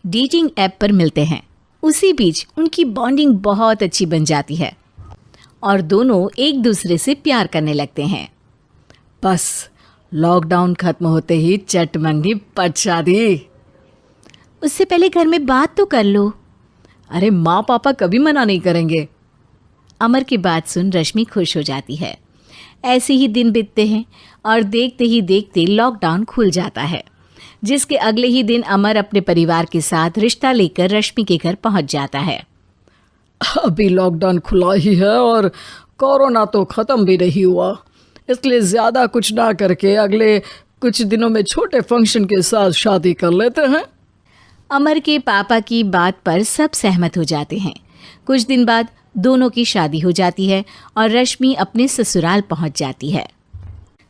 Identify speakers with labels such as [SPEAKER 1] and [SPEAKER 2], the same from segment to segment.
[SPEAKER 1] Dating app पर मिलते हैं। उसी बीच उनकी बॉन्डिंग बहुत अच्छी बन जाती है और दोनों एक दूसरे से प्यार करने लगते हैं।
[SPEAKER 2] बस लॉकडाउन खत्म होते ही चट मंडी पट शादी।
[SPEAKER 1] उससे पहले घर में बात तो कर लो।
[SPEAKER 2] अरे माँ पापा कभी मना नहीं करेंगे।
[SPEAKER 1] अमर की बात सुन रश्मि खुश हो जाती है। ऐसे ही दिन बीतते हैं और देखते ही देखते लॉकडाउन खुल जाता है, जिसके अगले ही दिन अमर अपने परिवार के साथ रिश्ता लेकर रश्मि के घर पहुंच जाता है।
[SPEAKER 2] अभी लॉकडाउन खुला ही है और कोरोना तो ख़त्म भी नहीं हुआ, इसलिए ज़्यादा कुछ ना करके अगले कुछ दिनों में छोटे फंक्शन के साथ शादी कर लेते हैं।
[SPEAKER 1] अमर के पापा की बात पर सब सहमत हो जाते हैं। कुछ दिन बाद दोनों की शादी हो जाती है और रश्मि अपने ससुराल पहुंच जाती है।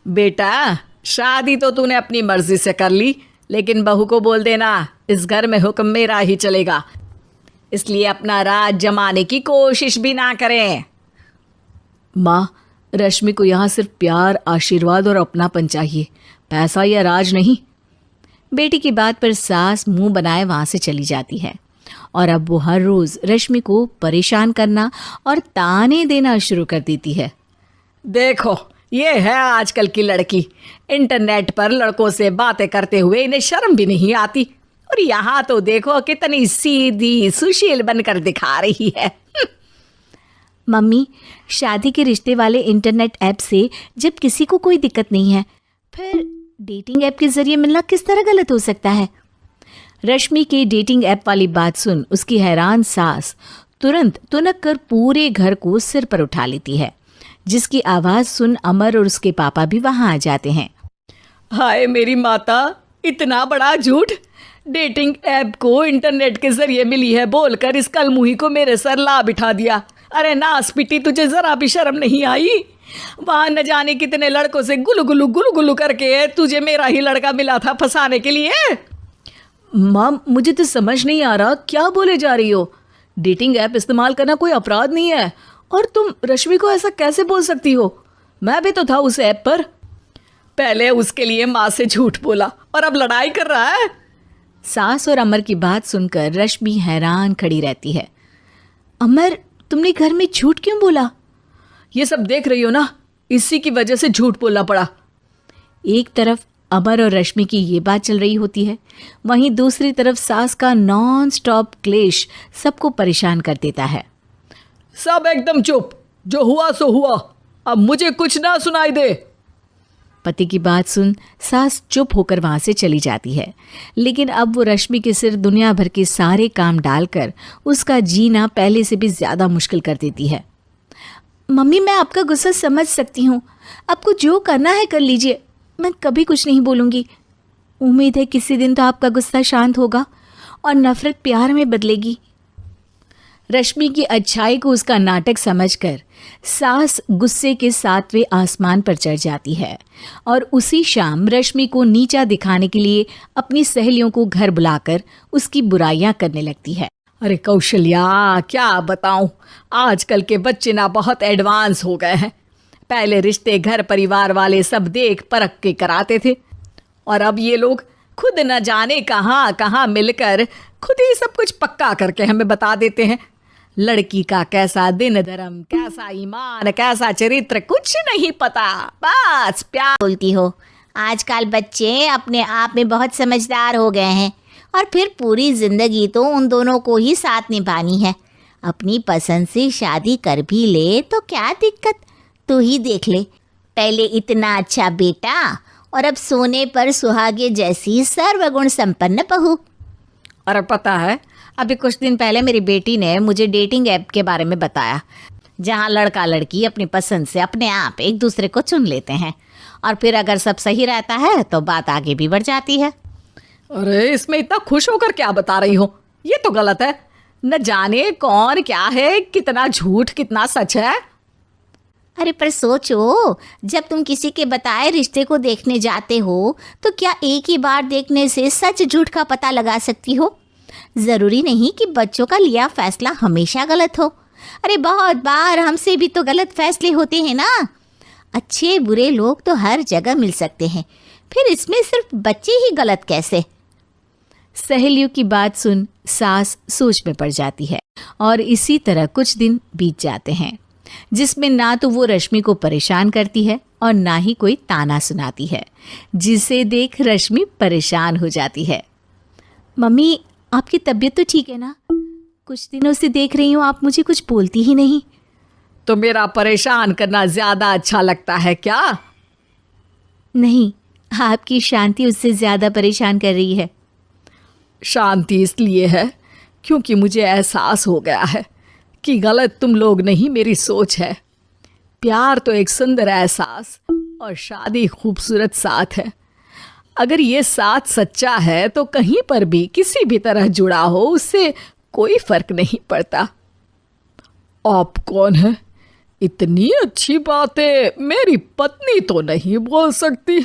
[SPEAKER 2] बेटा, शादी तो तूने अपनी मर्जी से कर ली, लेकिन बहू को बोल देना इस घर में हुक्म मेरा ही चलेगा, इसलिए अपना राज जमाने की कोशिश भी ना करें।
[SPEAKER 1] माँ, रश्मि को यहाँ सिर्फ प्यार, आशीर्वाद और अपनापन चाहिए, पैसा या राज नहीं। बेटी की बात पर सास मुंह बनाए वहाँ से चली जाती है और अब वो हर रोज़ रश्मि को परेशान करना और ताने देना शुरू कर देती है।
[SPEAKER 2] देखो, ये है आजकल की लड़की, इंटरनेट पर लड़कों से बातें करते हुए इन्हें शर्म भी नहीं आती, और यहाँ तो देखो कितनी सीधी सुशील बनकर दिखा रही है।
[SPEAKER 1] मम्मी, शादी के रिश्ते वाले इंटरनेट ऐप से जब किसी को कोई दिक्कत नहीं है, फिर डेटिंग ऐप के जरिए मिलना किस तरह गलत हो सकता है? रश्मि के डेटिंग ऐप वाली बात सुन उसकी हैरान सास तुरंत तुनक कर पूरे घर को सिर पर उठा लेती है, जिसकी आवाज़ सुन अमर और उसके पापा भी वहाँ आ जाते हैं।
[SPEAKER 2] हाय मेरी माता, इतना बड़ा झूठ! डेटिंग ऐप को इंटरनेट के जरिए मिली है बोलकर इस कलमुही को मेरे सर ला बिठा दिया। अरे नास पिटी, तुझे जरा भी शर्म नहीं आई? वहाँ न जाने कितने लड़कों से गुलू गुलू करके तुझे मेरा ही लड़का मिला था फंसाने के लिए।
[SPEAKER 1] माँ, मुझे तो समझ नहीं आ रहा क्या बोले जा रही हो। डेटिंग ऐप इस्तेमाल करना कोई अपराध नहीं है, और तुम रश्मि को ऐसा कैसे बोल सकती हो? मैं भी तो था उस ऐप पर।
[SPEAKER 2] पहले उसके लिए माँ से झूठ बोला और अब लड़ाई कर रहा है।
[SPEAKER 1] सास और अमर की बात सुनकर रश्मि हैरान खड़ी रहती है। अमर, तुमने घर में झूठ क्यों बोला?
[SPEAKER 2] ये सब देख रही हो ना, इसी की वजह से झूठ बोलना पड़ा।
[SPEAKER 1] एक तरफ अमर और रश्मि की ये बात चल रही होती है, वहीं दूसरी तरफ सास का नॉन स्टॉप क्लेश सबको परेशान कर देता है।
[SPEAKER 2] सब एकदम चुप, जो हुआ सो हुआ, अब मुझे कुछ ना सुनाई दे।
[SPEAKER 1] पति की बात सुन सास चुप होकर वहाँ से चली जाती है, लेकिन अब वो रश्मि के सिर दुनिया भर के सारे काम डालकर उसका जीना पहले से भी ज़्यादा मुश्किल कर देती है। मम्मी, मैं आपका गुस्सा समझ सकती हूँ, आपको जो करना है कर लीजिए, मैं कभी कुछ नहीं बोलूँगी। उम्मीद है किसी दिन तो आपका गुस्सा शांत होगा और नफ़रत प्यार में बदलेगी। रश्मि की अच्छाई को उसका नाटक समझकर सास गुस्से के 7वें आसमान पर चढ़ जाती है और उसी शाम रश्मि को नीचा दिखाने के लिए अपनी सहेलियों को घर बुलाकर उसकी बुराइयां करने लगती है।
[SPEAKER 2] अरे कौशल्या, क्या बताऊं, आजकल के बच्चे ना बहुत एडवांस हो गए हैं। पहले रिश्ते घर परिवार वाले सब देख परख के कराते थे, और अब ये लोग खुद न जाने कहाँ कहाँ मिलकर खुद ही सब कुछ पक्का करके हमें बता देते हैं। लड़की का कैसा दिन धर्म, कैसा ईमान, कैसा चरित्र, कुछ नहीं पता, बस प्यार।
[SPEAKER 3] बोलती हो, आजकल बच्चे अपने आप में बहुत समझदार हो गए हैं, और फिर पूरी जिंदगी तो उन दोनों को ही साथ निभानी है। अपनी पसंद से शादी कर भी ले तो क्या दिक्कत, तू ही देख ले, पहले इतना अच्छा बेटा और अब सोने पर सुहागे जैसी सर्वगुण संपन्न बहू।
[SPEAKER 1] और पता है, अभी कुछ दिन पहले मेरी बेटी ने मुझे डेटिंग ऐप के बारे में बताया, जहां लड़का लड़की अपनी पसंद से अपने आप एक दूसरे को चुन लेते हैं, और फिर अगर सब सही रहता है तो बात आगे भी बढ़ जाती है।
[SPEAKER 2] अरे इसमें इतना खुश होकर क्या बता रही हो? ये तो गलत है। न जाने कौन क्या है, कितना झूठ कितना सच है।
[SPEAKER 3] अरे पर सोचो, जब तुम किसी के बताए रिश्ते को देखने जाते हो तो क्या एक ही बार देखने से सच झूठ का पता लगा सकती हो? ज़रूरी नहीं कि बच्चों का लिया फैसला हमेशा गलत हो। अरे बहुत बार हमसे भी तो गलत फैसले होते हैं ना। अच्छे बुरे लोग तो हर जगह मिल सकते हैं, फिर इसमें सिर्फ बच्चे ही गलत कैसे?
[SPEAKER 1] सहेलियों की बात सुन सास सोच में पड़ जाती है और इसी तरह कुछ दिन बीत जाते हैं जिसमें ना तो वो रश्मि को परेशान करती है और ना ही कोई ताना सुनाती है, जिसे देख रश्मि परेशान हो जाती है। मम्मी, आपकी तबीयत तो ठीक है ना? कुछ दिनों से देख रही हूँ आप मुझे कुछ बोलती ही नहीं।
[SPEAKER 2] तो मेरा परेशान करना ज्यादा अच्छा लगता है क्या?
[SPEAKER 1] नहीं, आपकी शांति उससे ज्यादा परेशान कर रही है।
[SPEAKER 2] शांति इसलिए है क्योंकि मुझे एहसास हो गया है कि गलत तुम लोग नहीं, मेरी सोच है। प्यार तो एक सुंदर एहसास और शादी खूबसूरत साथ है। अगर ये साथ सच्चा है तो कहीं पर भी किसी भी तरह जुड़ा हो उससे कोई फर्क नहीं पड़ता। आप कौन है? इतनी अच्छी बातें मेरी पत्नी तो नहीं बोल सकती।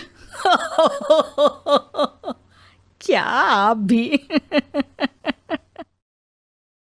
[SPEAKER 2] क्या आप भी?